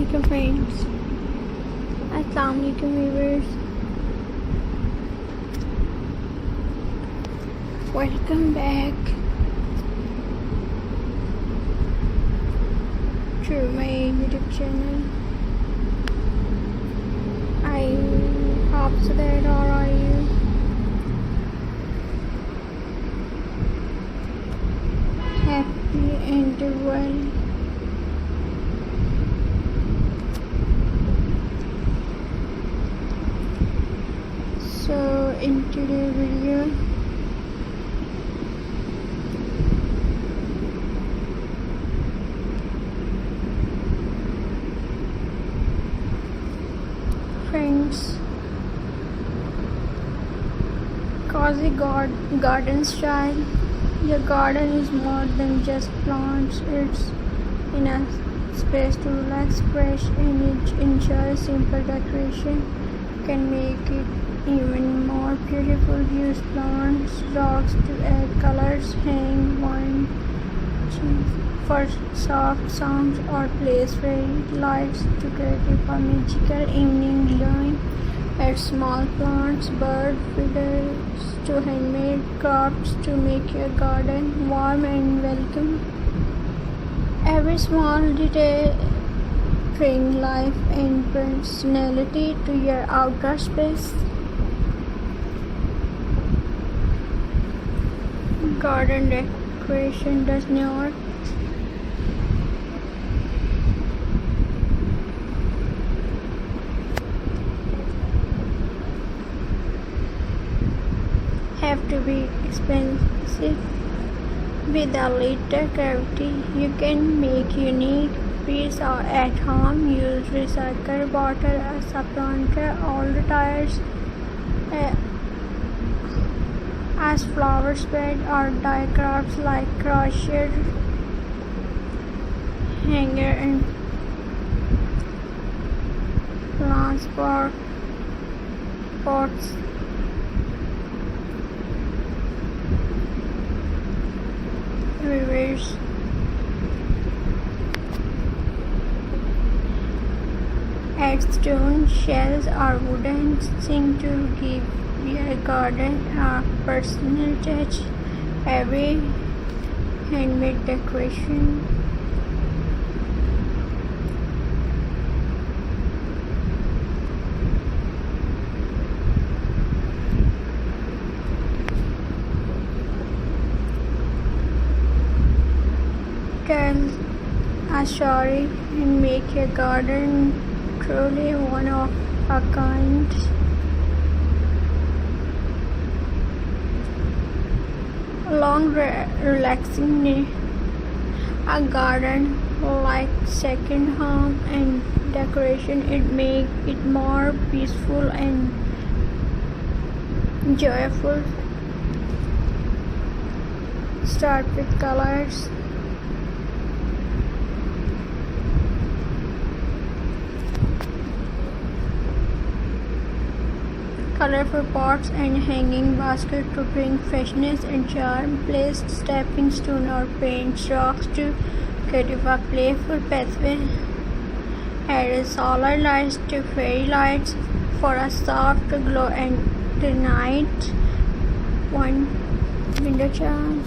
Assalamualaikum friends. Assalamualaikum viewers. Welcome back to my YouTube channel. I hope so that all are you happy and well. So in today's video friends, cozy garden style. Your garden is more than just plants, it's in a space to relax, fresh and enjoy. Simple decoration can make it even more beautiful. Use plants, rocks to add colors, hang one for soft sounds, or place fairy lights to create a magical evening glowing. Add small plants, bird feeders to handmade crafts to make your garden warm and welcome. Every small detail bring life and personality to your outdoor space. Garden decoration does not have to be expensive. With a little creativity, you can make unique pieces at home. Use recycled bottle as a planter, old tires as flower bed, or die crafts like crochet hanger and plants pots. Rivers. Add stone shells or wooden thing to give your garden a personal touch. Every handmade decoration tell a story and make your garden truly one of a kind. Long relaxing day. A garden like second home, and decoration it make it more peaceful and joyful. Start with colors. Colorful pots and hanging basket to bring freshness and charm. Place stepping stone or paint rocks to create a playful pathway. Add solar lights to fairy lights for a soft glow and tonight. One window charms,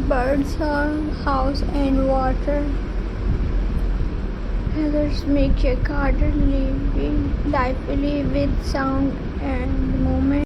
birds, house and water. Others make your garden lively with sound and movement.